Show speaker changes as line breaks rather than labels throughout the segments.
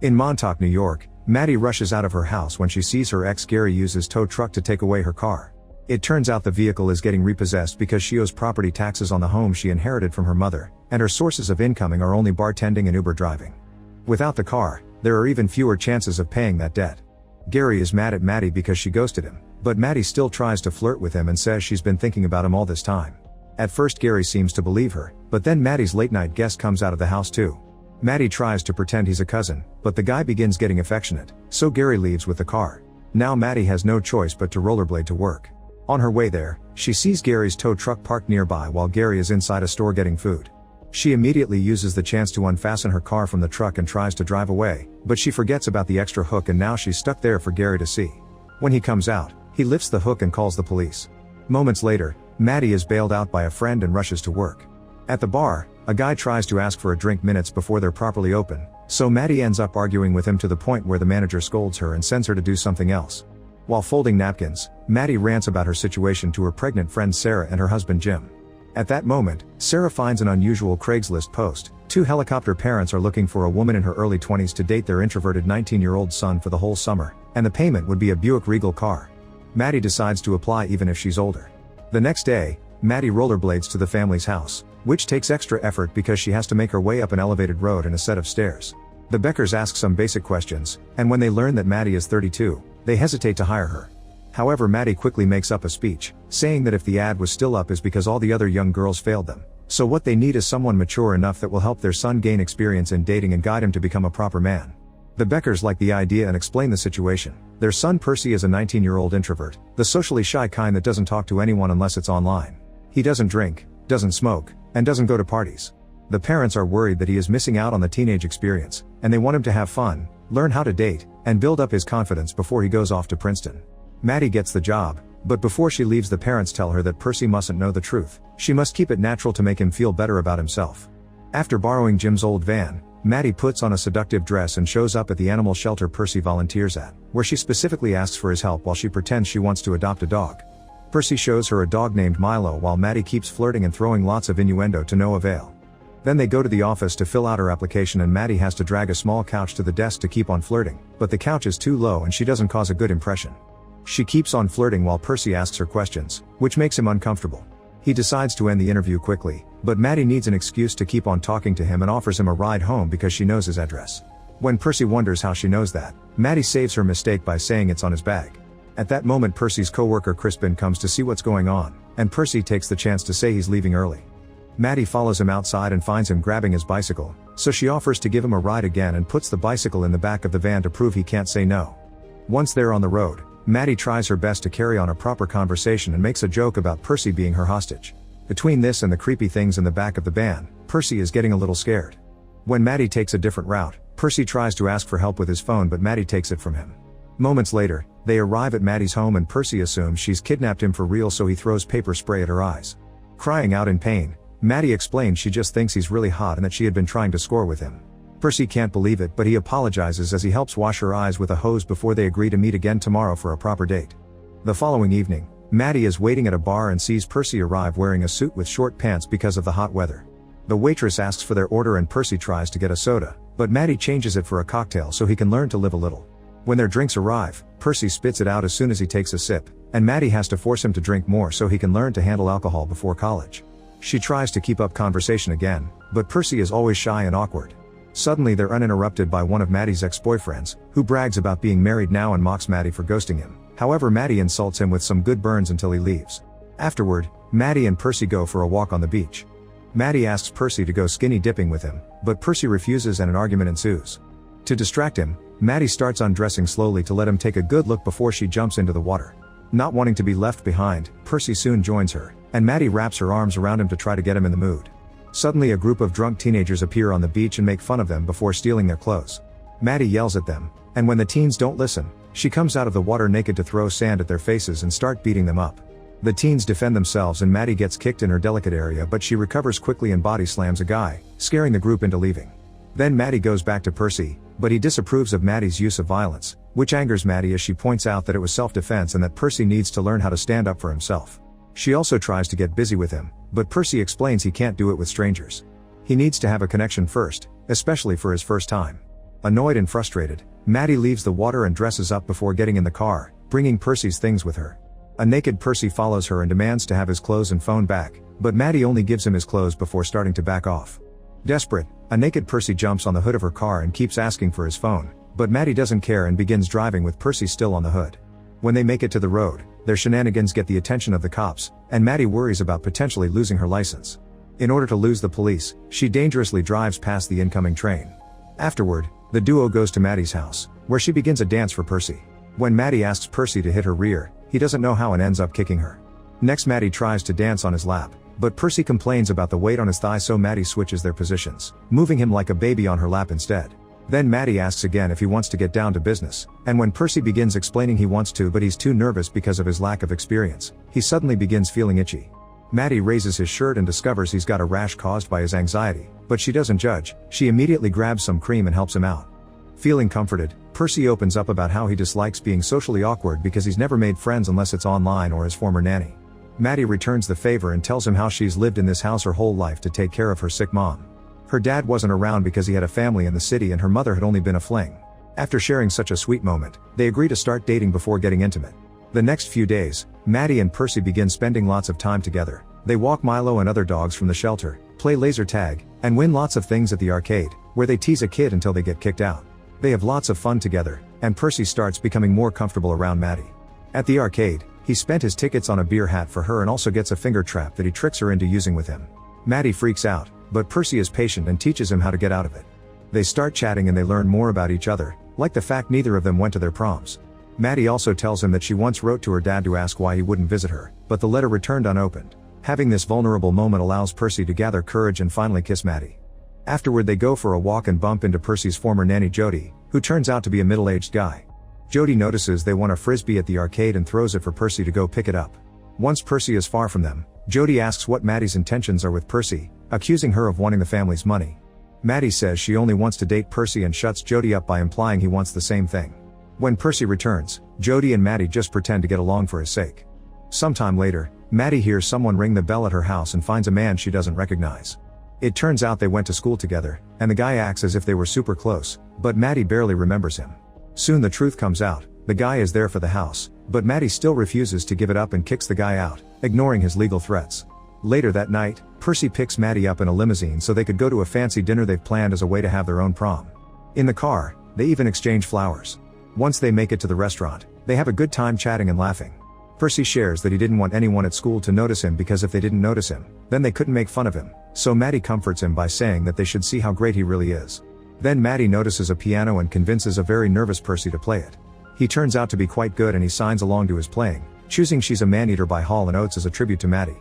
In Montauk, New York, Maddie rushes out of her house when she sees her ex Gary use his tow truck to take away her car. It turns out the vehicle is getting repossessed because she owes property taxes on the home she inherited from her mother, and her sources of income are only bartending and Uber driving. Without the car, there are even fewer chances of paying that debt. Gary is mad at Maddie because she ghosted him, but Maddie still tries to flirt with him and says she's been thinking about him all this time. At first Gary seems to believe her, but then Maddie's late-night guest comes out of the house too. Maddie tries to pretend he's a cousin, but the guy begins getting affectionate, so Gary leaves with the car. Now Maddie has no choice but to rollerblade to work. On her way there, she sees Gary's tow truck parked nearby while Gary is inside a store getting food. She immediately uses the chance to unfasten her car from the truck and tries to drive away, but she forgets about the extra hook and now she's stuck there for Gary to see. When he comes out, he lifts the hook and calls the police. Moments later, Maddie is bailed out by a friend and rushes to work. At the bar, a guy tries to ask for a drink minutes before they're properly open, so Maddie ends up arguing with him to the point where the manager scolds her and sends her to do something else. While folding napkins, Maddie rants about her situation to her pregnant friend Sarah and her husband Jim. At that moment, Sarah finds an unusual Craigslist post. Two helicopter parents are looking for a woman in her early 20s to date their introverted 19-year-old son for the whole summer, and the payment would be a Buick Regal car. Maddie decides to apply even if she's older. The next day, Maddie rollerblades to the family's house, which takes extra effort because she has to make her way up an elevated road and a set of stairs. The Beckers ask some basic questions, and when they learn that Maddie is 32, they hesitate to hire her. However, Maddie quickly makes up a speech, saying that if the ad was still up is because all the other young girls failed them. So what they need is someone mature enough that will help their son gain experience in dating and guide him to become a proper man. The Beckers like the idea and explain the situation. Their son Percy is a 19-year-old introvert, the socially shy kind that doesn't talk to anyone unless it's online. He doesn't drink, doesn't smoke, and doesn't go to parties. The parents are worried that he is missing out on the teenage experience, and they want him to have fun, learn how to date, and build up his confidence before he goes off to Princeton. Maddie gets the job, but before she leaves the parents tell her that Percy mustn't know the truth. She must keep it natural to make him feel better about himself. After borrowing Jim's old van, Maddie puts on a seductive dress and shows up at the animal shelter Percy volunteers at, where she specifically asks for his help while she pretends she wants to adopt a dog. Percy shows her a dog named Milo while Maddie keeps flirting and throwing lots of innuendo to no avail. Then they go to the office to fill out her application and Maddie has to drag a small couch to the desk to keep on flirting, but the couch is too low and she doesn't cause a good impression. She keeps on flirting while Percy asks her questions, which makes him uncomfortable. He decides to end the interview quickly, but Maddie needs an excuse to keep on talking to him and offers him a ride home because she knows his address. When Percy wonders how she knows that, Maddie saves her mistake by saying it's on his bag. At that moment Percy's co-worker Crispin comes to see what's going on, and Percy takes the chance to say he's leaving early. Maddie follows him outside and finds him grabbing his bicycle, so she offers to give him a ride again and puts the bicycle in the back of the van to prove he can't say no. Once they're on the road, Maddie tries her best to carry on a proper conversation and makes a joke about Percy being her hostage. Between this and the creepy things in the back of the van, Percy is getting a little scared. When Maddie takes a different route, Percy tries to ask for help with his phone but Maddie takes it from him. Moments later, they arrive at Maddie's home and Percy assumes she's kidnapped him for real so he throws paper spray at her eyes. Crying out in pain, Maddie explains she just thinks he's really hot and that she had been trying to score with him. Percy can't believe it but he apologizes as he helps wash her eyes with a hose before they agree to meet again tomorrow for a proper date. The following evening, Maddie is waiting at a bar and sees Percy arrive wearing a suit with short pants because of the hot weather. The waitress asks for their order and Percy tries to get a soda, but Maddie changes it for a cocktail so he can learn to live a little. When their drinks arrive, Percy spits it out as soon as he takes a sip, and Maddie has to force him to drink more so he can learn to handle alcohol before college. She tries to keep up conversation again, but Percy is always shy and awkward. Suddenly they're uninterrupted by one of Maddie's ex-boyfriends, who brags about being married now and mocks Maddie for ghosting him. However, Maddie insults him with some good burns until he leaves. Afterward, Maddie and Percy go for a walk on the beach. Maddie asks Percy to go skinny dipping with him, but Percy refuses and an argument ensues. To distract him, Maddie starts undressing slowly to let him take a good look before she jumps into the water. Not wanting to be left behind, Percy soon joins her, and Maddie wraps her arms around him to try to get him in the mood. Suddenly a group of drunk teenagers appear on the beach and make fun of them before stealing their clothes. Maddie yells at them, and when the teens don't listen, she comes out of the water naked to throw sand at their faces and start beating them up. The teens defend themselves and Maddie gets kicked in her delicate area but she recovers quickly and body slams a guy, scaring the group into leaving. Then Maddie goes back to Percy, but he disapproves of Maddie's use of violence, which angers Maddie as she points out that it was self-defense and that Percy needs to learn how to stand up for himself. She also tries to get busy with him, but Percy explains he can't do it with strangers. He needs to have a connection first, especially for his first time. Annoyed and frustrated, Maddie leaves the water and dresses up before getting in the car, bringing Percy's things with her. A naked Percy follows her and demands to have his clothes and phone back, but Maddie only gives him his clothes before starting to back off. Desperate, a naked Percy jumps on the hood of her car and keeps asking for his phone, but Maddie doesn't care and begins driving with Percy still on the hood. When they make it to the road, their shenanigans get the attention of the cops, and Maddie worries about potentially losing her license. In order to lose the police, she dangerously drives past the incoming train. Afterward, the duo goes to Maddie's house, where she begins a dance for Percy. When Maddie asks Percy to hit her rear, he doesn't know how and ends up kicking her. Next, Maddie tries to dance on his lap, but Percy complains about the weight on his thigh, so Maddie switches their positions, moving him like a baby on her lap instead. Then Maddie asks again if he wants to get down to business, and when Percy begins explaining he wants to but he's too nervous because of his lack of experience, he suddenly begins feeling itchy. Maddie raises his shirt and discovers he's got a rash caused by his anxiety, but she doesn't judge. She immediately grabs some cream and helps him out. Feeling comforted, Percy opens up about how he dislikes being socially awkward because he's never made friends unless it's online or his former nanny. Maddie returns the favor and tells him how she's lived in this house her whole life to take care of her sick mom. Her dad wasn't around because he had a family in the city and her mother had only been a fling. After sharing such a sweet moment, they agree to start dating before getting intimate. The next few days, Maddie and Percy begin spending lots of time together. They walk Milo and other dogs from the shelter, play laser tag, and win lots of things at the arcade, where they tease a kid until they get kicked out. They have lots of fun together, and Percy starts becoming more comfortable around Maddie. At the arcade, he spent his tickets on a beer hat for her and also gets a finger trap that he tricks her into using with him. Maddie freaks out, but Percy is patient and teaches him how to get out of it. They start chatting and they learn more about each other, like the fact neither of them went to their proms. Maddie also tells him that she once wrote to her dad to ask why he wouldn't visit her, but the letter returned unopened. Having this vulnerable moment allows Percy to gather courage and finally kiss Maddie. Afterward, they go for a walk and bump into Percy's former nanny Jody, who turns out to be a middle-aged guy. Jody notices they want a frisbee at the arcade and throws it for Percy to go pick it up. Once Percy is far from them, Jody asks what Maddie's intentions are with Percy, accusing her of wanting the family's money. Maddie says she only wants to date Percy and shuts Jody up by implying he wants the same thing. When Percy returns, Jody and Maddie just pretend to get along for his sake. Sometime later, Maddie hears someone ring the bell at her house and finds a man she doesn't recognize. It turns out they went to school together, and the guy acts as if they were super close, but Maddie barely remembers him. Soon the truth comes out, the guy is there for the house, but Maddie still refuses to give it up and kicks the guy out, ignoring his legal threats. Later that night, Percy picks Maddie up in a limousine so they could go to a fancy dinner they've planned as a way to have their own prom. In the car, they even exchange flowers. Once they make it to the restaurant, they have a good time chatting and laughing. Percy shares that he didn't want anyone at school to notice him because if they didn't notice him, then they couldn't make fun of him, so Maddie comforts him by saying that they should see how great he really is. Then Maddie notices a piano and convinces a very nervous Percy to play it. He turns out to be quite good and he signs along to his playing, choosing She's a Man-Eater by Hall & Oates as a tribute to Maddie.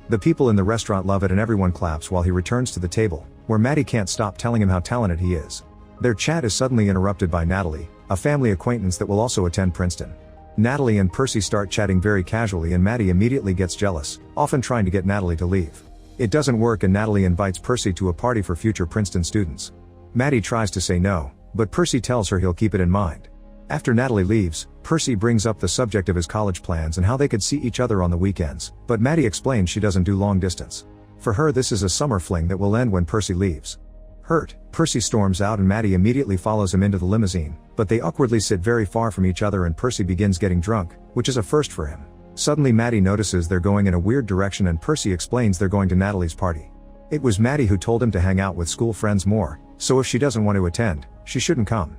The people in the restaurant love it and everyone claps while he returns to the table, where Maddie can't stop telling him how talented he is. Their chat is suddenly interrupted by Natalie, a family acquaintance that will also attend Princeton. Natalie and Percy start chatting very casually and Maddie immediately gets jealous, often trying to get Natalie to leave. It doesn't work and Natalie invites Percy to a party for future Princeton students. Maddie tries to say no, but Percy tells her he'll keep it in mind. After Natalie leaves, Percy brings up the subject of his college plans and how they could see each other on the weekends, but Maddie explains she doesn't do long distance. For her, this is a summer fling that will end when Percy leaves. Hurt, Percy storms out and Maddie immediately follows him into the limousine, but they awkwardly sit very far from each other and Percy begins getting drunk, which is a first for him. Suddenly Maddie notices they're going in a weird direction and Percy explains they're going to Natalie's party. It was Maddie who told him to hang out with school friends more, so if she doesn't want to attend, she shouldn't come.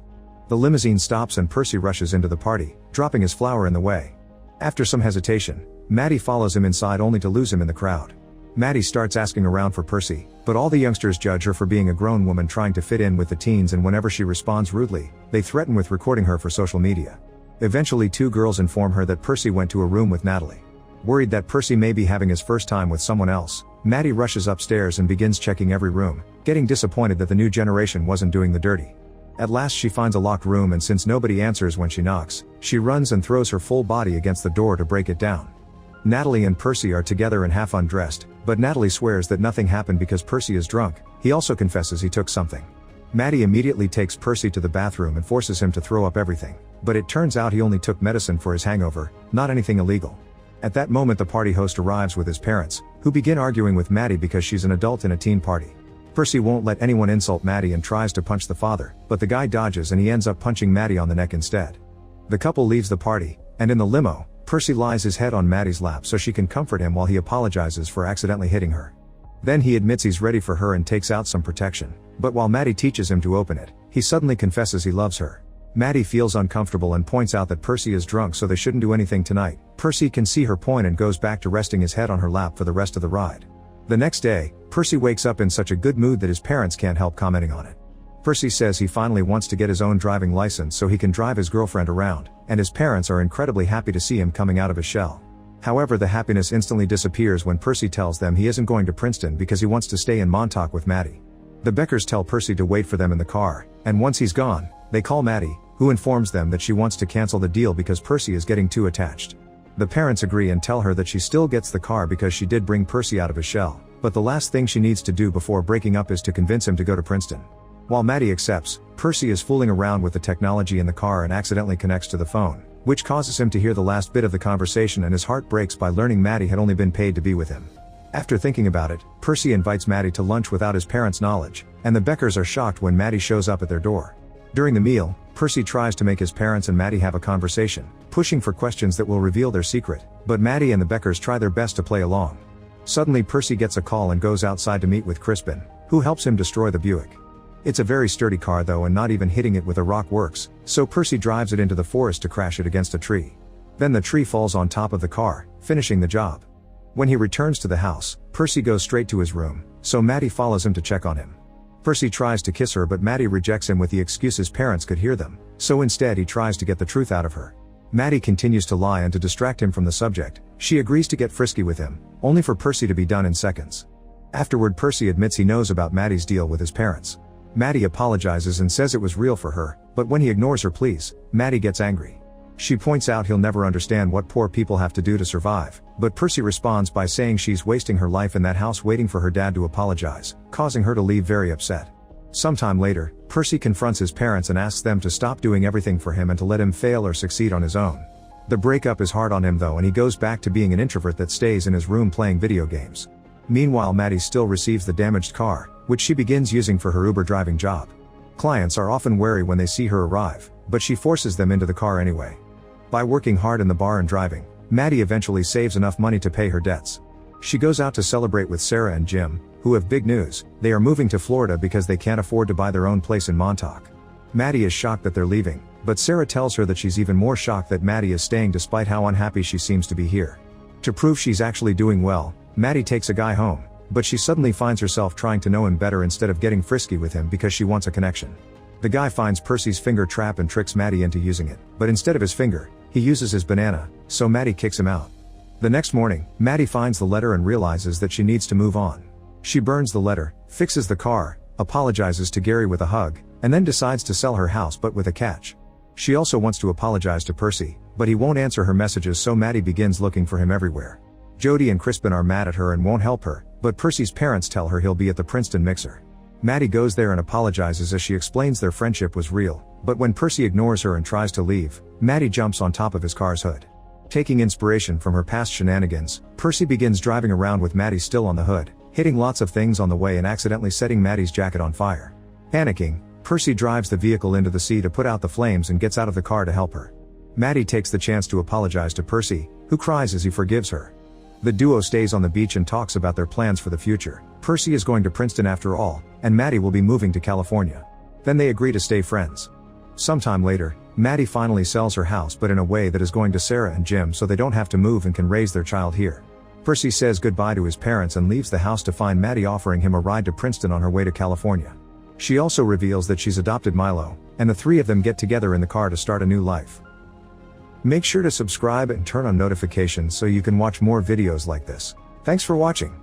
The limousine stops and Percy rushes into the party, dropping his flower in the way. After some hesitation, Maddie follows him inside only to lose him in the crowd. Maddie starts asking around for Percy, but all the youngsters judge her for being a grown woman trying to fit in with the teens and whenever she responds rudely, they threaten with recording her for social media. Eventually 2 girls inform her that Percy went to a room with Natalie. Worried that Percy may be having his first time with someone else, Maddie rushes upstairs and begins checking every room, getting disappointed that the new generation wasn't doing the dirty. At last she finds a locked room and since nobody answers when she knocks, she runs and throws her full body against the door to break it down. Natalie and Percy are together and half undressed, but Natalie swears that nothing happened because Percy is drunk. He also confesses he took something. Maddie immediately takes Percy to the bathroom and forces him to throw up everything, but it turns out he only took medicine for his hangover, not anything illegal. At that moment the party host arrives with his parents, who begin arguing with Maddie because she's an adult in a teen party. Percy won't let anyone insult Maddie and tries to punch the father, but the guy dodges and he ends up punching Maddie on the neck instead. The couple leaves the party, and in the limo, Percy lies his head on Maddie's lap so she can comfort him while he apologizes for accidentally hitting her. Then he admits he's ready for her and takes out some protection, but while Maddie teaches him to open it, he suddenly confesses he loves her. Maddie feels uncomfortable and points out that Percy is drunk so they shouldn't do anything tonight. Percy can see her point and goes back to resting his head on her lap for the rest of the ride. The next day, Percy wakes up in such a good mood that his parents can't help commenting on it. Percy says he finally wants to get his own driving license so he can drive his girlfriend around, and his parents are incredibly happy to see him coming out of his shell. However, the happiness instantly disappears when Percy tells them he isn't going to Princeton because he wants to stay in Montauk with Maddie. The Beckers tell Percy to wait for them in the car, and once he's gone, they call Maddie, who informs them that she wants to cancel the deal because Percy is getting too attached. The parents agree and tell her that she still gets the car because she did bring Percy out of his shell, but the last thing she needs to do before breaking up is to convince him to go to Princeton. While Maddie accepts, Percy is fooling around with the technology in the car and accidentally connects to the phone, which causes him to hear the last bit of the conversation, and his heart breaks by learning Maddie had only been paid to be with him. After thinking about it, Percy invites Maddie to lunch without his parents' knowledge, and the Beckers are shocked when Maddie shows up at their door. During the meal, Percy tries to make his parents and Maddie have a conversation, pushing for questions that will reveal their secret, but Maddie and the Beckers try their best to play along. Suddenly Percy gets a call and goes outside to meet with Crispin, who helps him destroy the Buick. It's a very sturdy car though, and not even hitting it with a rock works, so Percy drives it into the forest to crash it against a tree. Then the tree falls on top of the car, finishing the job. When he returns to the house, Percy goes straight to his room, so Maddie follows him to check on him. Percy tries to kiss her, but Maddie rejects him with the excuse his parents could hear them, so instead he tries to get the truth out of her. Maddie continues to lie, and to distract him from the subject, she agrees to get frisky with him, only for Percy to be done in seconds. Afterward, Percy admits he knows about Maddie's deal with his parents. Maddie apologizes and says it was real for her, but when he ignores her pleas, Maddie gets angry. She points out he'll never understand what poor people have to do to survive, but Percy responds by saying she's wasting her life in that house waiting for her dad to apologize, causing her to leave very upset. Sometime later, Percy confronts his parents and asks them to stop doing everything for him and to let him fail or succeed on his own. The breakup is hard on him though, and he goes back to being an introvert that stays in his room playing video games. Meanwhile, Maddie still receives the damaged car, which she begins using for her Uber driving job. Clients are often wary when they see her arrive, but she forces them into the car anyway. By working hard in the bar and driving, Maddie eventually saves enough money to pay her debts. She goes out to celebrate with Sarah and Jim, who have big news: they are moving to Florida because they can't afford to buy their own place in Montauk. Maddie is shocked that they're leaving, but Sarah tells her that she's even more shocked that Maddie is staying despite how unhappy she seems to be here. To prove she's actually doing well, Maddie takes a guy home, but she suddenly finds herself trying to know him better instead of getting frisky with him because she wants a connection. The guy finds Percy's finger trap and tricks Maddie into using it, but instead of his finger, he uses his banana, so Maddie kicks him out. The next morning, Maddie finds the letter and realizes that she needs to move on. She burns the letter, fixes the car, apologizes to Gary with a hug, and then decides to sell her house, but with a catch. She also wants to apologize to Percy, but he won't answer her messages, so Maddie begins looking for him everywhere. Jody and Crispin are mad at her and won't help her, but Percy's parents tell her he'll be at the Princeton mixer. Maddie goes there and apologizes as she explains their friendship was real, but when Percy ignores her and tries to leave, Maddie jumps on top of his car's hood. Taking inspiration from her past shenanigans, Percy begins driving around with Maddie still on the hood, hitting lots of things on the way and accidentally setting Maddie's jacket on fire. Panicking, Percy drives the vehicle into the sea to put out the flames and gets out of the car to help her. Maddie takes the chance to apologize to Percy, who cries as he forgives her. The duo stays on the beach and talks about their plans for the future. Percy is going to Princeton after all, and Maddie will be moving to California. Then they agree to stay friends. Sometime later, Maddie finally sells her house, but in a way that is going to Sarah and Jim so they don't have to move and can raise their child here. Percy says goodbye to his parents and leaves the house to find Maddie offering him a ride to Princeton on her way to California. She also reveals that she's adopted Milo, and the three of them get together in the car to start a new life. Make sure to subscribe and turn on notifications so you can watch more videos like this. Thanks for watching.